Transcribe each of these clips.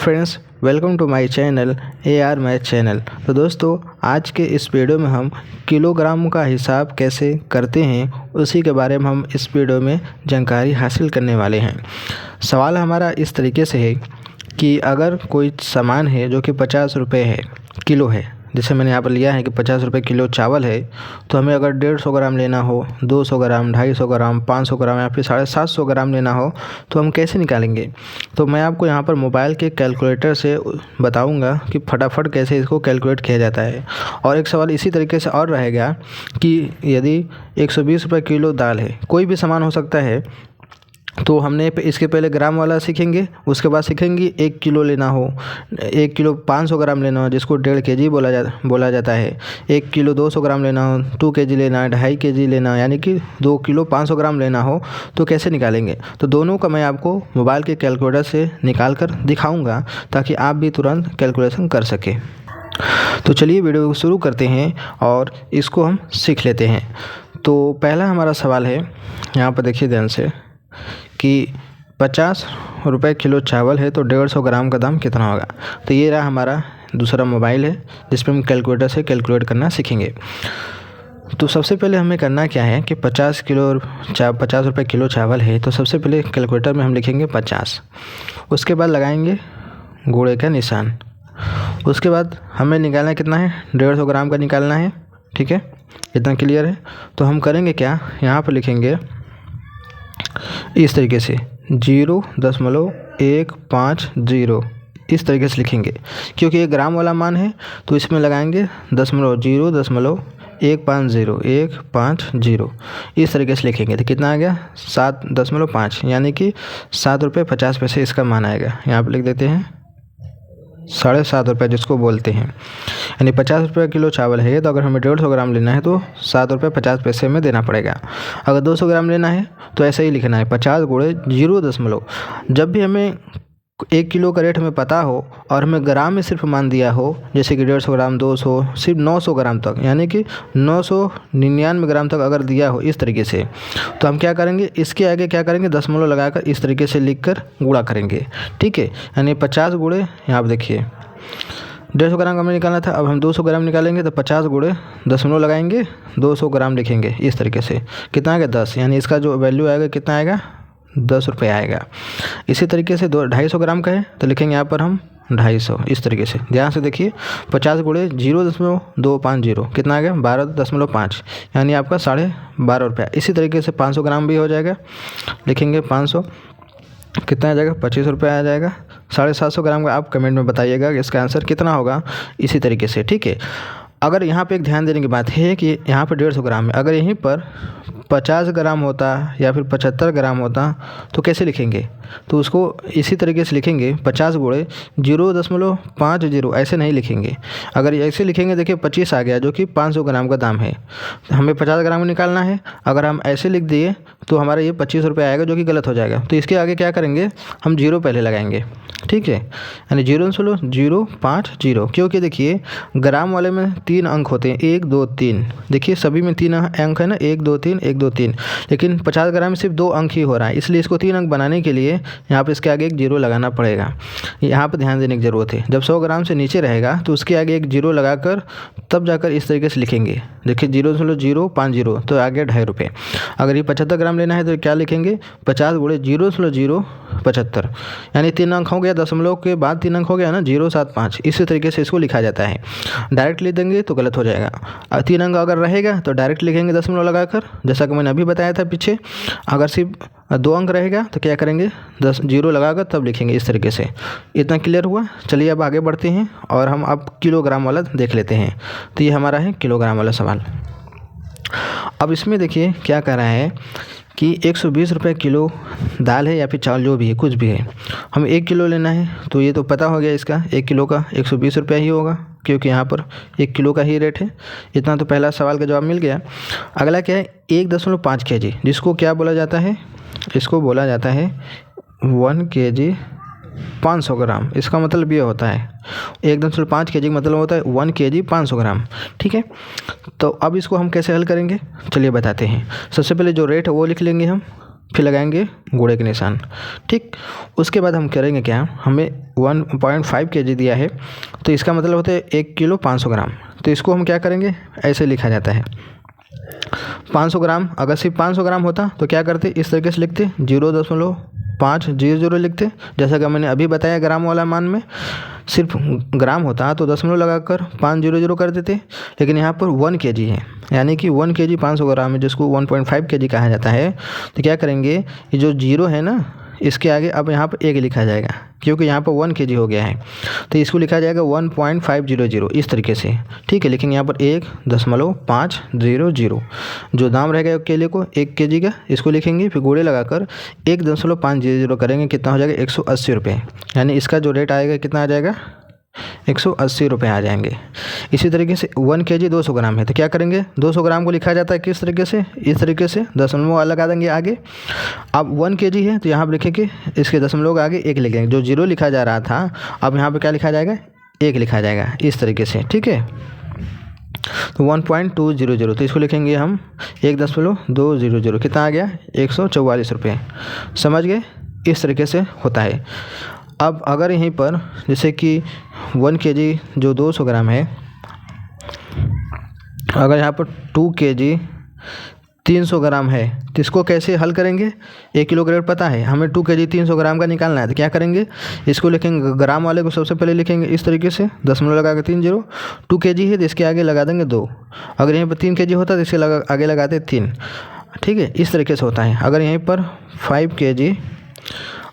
Friends, welcome to my channel AR math channel. तो दोस्तों, आज के इस वीडियो में हम किलोग्राम का हिसाब कैसे करते हैं उसी के बारे में हम इस वीडियो में जानकारी हासिल करने वाले हैं। सवाल हमारा इस तरीके से है कि अगर कोई सामान है जो कि 50 रुपये है किलो है, जैसे मैंने यहाँ पर लिया है कि 50 रुपये किलो चावल है, तो हमें अगर 150 ग्राम लेना हो, 200 ग्राम, 250 ग्राम, 500 ग्राम या फिर 750 ग्राम लेना हो तो हम कैसे निकालेंगे। तो मैं आपको यहाँ पर मोबाइल के कैलकुलेटर से बताऊँगा कि फटाफट कैसे इसको कैलकुलेट किया जाता है। और एक सवाल इसी तरीके से और रहेगा कि यदि 120 रुपये किलो दाल है, कोई भी सामान हो सकता है, तो हमने इसके पहले ग्राम वाला सीखेंगे, उसके बाद सीखेंगे 1 किलो लेना हो, 1 किलो 500 ग्राम लेना हो जिसको 1.5 kg बोला जाता है, 1 किलो 200 ग्राम लेना हो, 2 kg लेना है, 2.5 kg लेना है, यानी कि 2 किलो 500 ग्राम लेना हो तो कैसे निकालेंगे। तो दोनों का मैं आपको मोबाइल के कैलकुलेटर से निकाल कर दिखाऊँगा ताकि आप भी तुरंत कैलकुलेशन कर सकें। तो चलिए वीडियो को शुरू करते हैं और इसको हम सीख लेते हैं। तो पहला हमारा सवाल है, यहाँ पर देखिए ध्यान से, कि 50 रुपये किलो चावल है तो 150 ग्राम का दाम कितना होगा। तो ये रहा हमारा दूसरा मोबाइल है जिस पर हम कैलकुलेटर से कैलकुलेट करना सीखेंगे। तो सबसे पहले हमें करना क्या है कि 50 रुपये किलो चावल है, तो सबसे पहले कैलकुलेटर में हम लिखेंगे 50, उसके बाद लगाएंगे गुणे का निशान। उसके बाद हमें निकालना कितना है, 150 ग्राम का निकालना है। ठीक है, इतना क्लियर है। तो हम करेंगे क्या, यहाँ पर लिखेंगे इस तरीके से 0.150, इस तरीके से लिखेंगे क्योंकि ये ग्राम वाला मान है, तो इसमें लगाएंगे 0.150 इस तरीके से लिखेंगे। तो कितना आ गया, 7.5, यानी कि 7 रुपये 50 पैसे इसका मान आएगा। यहाँ पर लिख देते हैं 7.5 रुपये जिसको बोलते हैं, यानी 50 रुपये किलो चावल है तो अगर हमें 150 ग्राम लेना है तो 7 रुपये 50 पैसे में देना पड़ेगा। अगर 200 ग्राम लेना है तो ऐसे ही लिखना है 50 गुणे 0. जब भी हमें 1 किलो का रेट हमें पता हो और हमें ग्राम में सिर्फ मान दिया हो, जैसे कि 150 ग्राम, 200, सिर्फ 900 ग्राम तक, यानी कि 999 ग्राम तक अगर दिया हो इस तरीके से, तो हम क्या करेंगे, इसके आगे क्या करेंगे, दशमलव लगाकर इस तरीके से लिख कर गुणा करेंगे। ठीक है, यानी 50 गुणे, यहाँ पर देखिए 150 ग्राम का हमें निकालना था, अब हम 200 ग्राम निकालेंगे तो 50 गुणे दशमलव लगाएंगे 200 ग्राम लिखेंगे इस तरीके से। कितना आएगा, 10, यानी इसका जो वैल्यू आएगा कितना आएगा, 10 रुपये आएगा। इसी तरीके से 250 ग्राम का है तो लिखेंगे यहाँ पर हम 250, इस तरीके से। ध्यान से देखिए, 50 गुणे 0.250 कितना आ गया, 12.5, यानी आपका 12.5 रुपया। इसी तरीके से 500 ग्राम भी हो जाएगा, लिखेंगे 500, कितना आ जाएगा, 25 रुपये आ जाएगा। 750 ग्राम का आप कमेंट में बताइएगा कि इसका आंसर कितना होगा, इसी तरीके से। ठीक है, अगर यहाँ पे एक ध्यान देने की बात है कि यहाँ पर 150 ग्राम है, अगर यहीं पर 50 ग्राम होता या फिर 75 ग्राम होता तो कैसे लिखेंगे, तो उसको इसी तरीके से लिखेंगे 50 गुणे 0.50, ऐसे नहीं लिखेंगे। अगर ऐसे लिखेंगे, देखिए 25 आ गया जो कि 500 ग्राम का दाम है, हमें 50 ग्राम निकालना है। अगर हम ऐसे लिख दिए तो हमारा ये 25 रुपये आएगा जो कि गलत हो जाएगा। तो इसके आगे क्या करेंगे, हम 0 पहले लगाएंगे। ठीक है, यानी 0.050, क्योंकि देखिए ग्राम वाले में 3 अंक होते हैं, 1 2 3, देखिए सभी में 3 अंक है ना, 1 2 3 1 2 3, लेकिन 50 ग्राम में सिर्फ 2 अंक ही हो रहा है, इसलिए इसको 3 अंक बनाने के लिए यहाँ पर इसके आगे एक 0 लगाना पड़ेगा। यहाँ पर ध्यान देने की ज़रूरत है, जब 100 ग्राम से नीचे रहेगा तो उसके आगे एक 0 लगाकर तब जाकर इस तरीके से लिखेंगे। देखिए 0.050 तो आ गया 2.5 रुपये। अगर ये 75 ग्राम लेना है तो क्या लिखेंगे, 50 गुणे 0.075, यानी 3 अंक हो गया, दशमलव के बाद 3 अंक हो गया ना, 075, इसी तरीके से इसको लिखा जाता है। डायरेक्ट लिख देंगे तो गलत हो जाएगा। 3 अंक अगर रहेगा तो डायरेक्ट लिखेंगे दशमलव लगाकर, जैसा कि मैंने अभी बताया था पीछे। अगर सिर्फ 2 अंक रहेगा तो क्या करेंगे, 0 लगाकर तब लिखेंगे इस तरीके से। इतना क्लियर हुआ। चलिए अब आगे बढ़ते हैं और हम अब किलोग्राम वाला देख लेते हैं। तो ये हमारा है किलोग्राम वाला सवाल। अब इसमें देखिए क्या कह रहा है कि 120 रुपये किलो दाल है या फिर चावल, जो भी है, कुछ भी है, हम 1 किलो लेना है। तो ये तो पता हो गया, इसका 1 किलो का 120 रुपया ही होगा क्योंकि यहाँ पर 1 किलो का ही रेट है। इतना तो पहला सवाल का जवाब मिल गया। अगला क्या है, 1.5 kg, जिसको क्या बोला जाता है, इसको बोला जाता है 1 kg 500 ग्राम। इसका मतलब ये होता है 1.5 kg मतलब होता है 1 kg 500 ग्राम। ठीक है, तो अब इसको हम कैसे हल करेंगे, चलिए बताते हैं। सबसे पहले जो रेट है वो लिख लेंगे हम, फिर लगाएंगे गुणे के निशान। ठीक, उसके बाद हम करेंगे क्या, हमें 1.5 kg दिया है, तो इसका मतलब होता है 1 किलो 500 ग्राम। तो इसको हम क्या करेंगे, ऐसे लिखा जाता है 500 ग्राम। अगर सिर्फ 500 ग्राम होता तो क्या करते, इस तरीके से लिखते 0.500 लिखते। जैसा कि मैंने अभी बताया ग्राम वाला मान में सिर्फ ग्राम होता तो दशमलव लगाकर 500 कर देते, लेकिन यहाँ पर 1 kg है, यानी कि 1 kg 500 ग्राम है, जिसको 1.5 kg कहा जाता है। तो क्या करेंगे, ये जो जीरो है ना, इसके आगे अब यहाँ पर 1 लिखा जाएगा, क्योंकि यहाँ पर 1 kg हो गया है, तो इसको लिखा जाएगा 1.500 इस तरीके से। ठीक है, लेकिन यहाँ पर 1.500 जो दाम रहेगा केले को 1 kg का, इसको लिखेंगे, फिर गुणे लगाकर 1.500 करेंगे, कितना हो जाएगा 180 रुपये। यानी इसका जो रेट आएगा कितना आ जाएगा 180 रुपये आ जाएंगे। इसी तरीके से 1 kg 200 ग्राम है, तो क्या करेंगे 200 ग्राम को लिखा जाता है किस तरीके से, इस तरीके से दशमलव लगा देंगे आगे। अब 1 kg है तो यहाँ पर लिखेंगे, इसके दशमलव के आगे 1 लिखेंगे, जो जीरो लिखा जा रहा था अब यहाँ पर क्या लिखा जाएगा 1 लिखा जाएगा इस तरीके से। ठीक है, तो 1.200, तो इसको लिखेंगे हम 1.200, कितना आ गया 144 रुपये। समझ गए, इस तरीके से होता है। अब अगर यहीं पर जैसे कि 1 kg जो 200 ग्राम है, अगर यहाँ पर 2 kg 300 ग्राम है, तो इसको कैसे हल करेंगे, 1 किलो ग्रेड पता है हमें, 2 kg 300 ग्राम का निकालना है, तो क्या करेंगे, इसको लिखेंगे ग्राम वाले को सबसे पहले लिखेंगे इस तरीके से, दशमलव लगा के 30, 2 kg है तो इसके आगे लगा देंगे 2। अगर यहीं पर 3 kg होता तो इसके आगे लगाते 3। ठीक है, इस तरीके से होता है। अगर यहीं पर 5 kg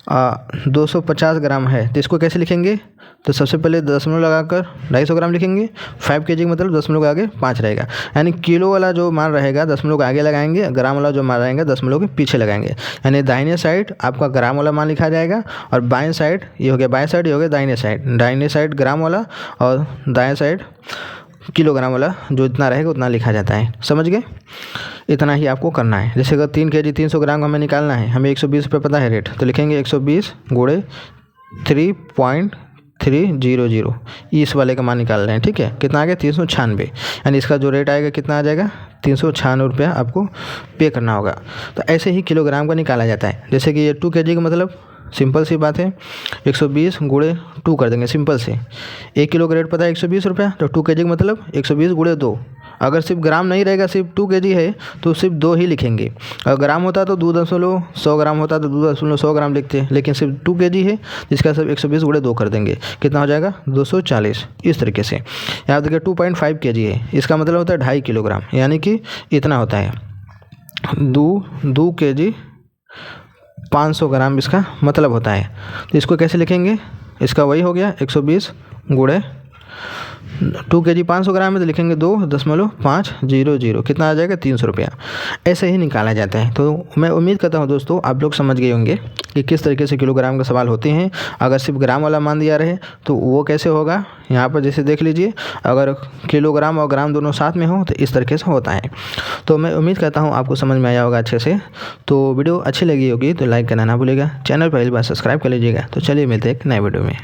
250 ग्राम है, तो इसको कैसे लिखेंगे, तो सबसे पहले दशमलव लगाकर 250 ग्राम लिखेंगे, 5 kg मतलब दशमलव के आगे 5 रहेगा, यानी किलो वाला जो मान रहेगा दशमलव के आगे लगाएंगे, ग्राम वाला जो मान रहेगा दशमलव के पीछे लगाएंगे। यानी दाहिने साइड आपका ग्राम वाला मान लिखा जाएगा, और बाएं साइड ये हो गया, बाएं साइड ये हो गया दाहिने साइड ग्राम वाला, और दाएँ साइड किलोग्राम वाला, जो इतना रहेगा उतना लिखा जाता है। समझ गए, इतना ही आपको करना है। जैसे अगर 3 kg 300 ग्राम का हमें निकालना है, हमें 120 रुपये पता है रेट, तो लिखेंगे 120 गुणे 3.300, इस वाले का मान निकाल रहे हैं। ठीक है, कितना आ गया 396, यानी इसका जो रेट आएगा कितना आ जाएगा 396 रुपया आपको पे करना होगा। तो ऐसे ही किलोग्राम का निकाला जाता है। जैसे कि ये 2 kg का मतलब सिंपल सी बात है, 120 गुणे 2 कर देंगे सिंपल से। 1 किलो का रेट पता है 120 रुपया, तो 2 kg का मतलब 120 गुणे 2। अगर सिर्फ ग्राम नहीं रहेगा, सिर्फ 2 kg है तो सिर्फ 2 ही लिखेंगे। अगर ग्राम होता तो 2.100 ग्राम होता तो 2.100 ग्राम लिखते, लेकिन सिर्फ 2 kg है जिसका सिर्फ 120 गुणे 2 कर देंगे, कितना हो जाएगा 240। इस तरीके से यहाँ देखिए 2.5 kg है, इसका मतलब होता है 2.5 किलोग्राम, यानी कि इतना होता है 2 kg 500 ग्राम इसका मतलब होता है। तो इसको कैसे लिखेंगे, इसका वही हो गया 120 गुणे 2 kg 500 ग्राम में, तो लिखेंगे 2.500, कितना आ जाएगा 300 रुपया। ऐसे ही निकाला जाता है। तो मैं उम्मीद करता हूँ दोस्तों आप लोग समझ गए होंगे कि किस तरीके से किलोग्राम का सवाल होते हैं। अगर सिर्फ ग्राम वाला मान दिया रहे तो वो कैसे होगा, यहाँ पर जैसे देख लीजिए, अगर किलोग्राम और ग्राम दोनों साथ में हो तो इस तरीके से होता है। तो मैं उम्मीद करता हूँ आपको समझ में आया होगा अच्छे से। तो वीडियो अच्छी लगी होगी तो लाइक करना ना भूलिएगा, चैनल पहली बार सब्सक्राइब कर लीजिएगा। तो चलिए मिलते हैं एक नए वीडियो में।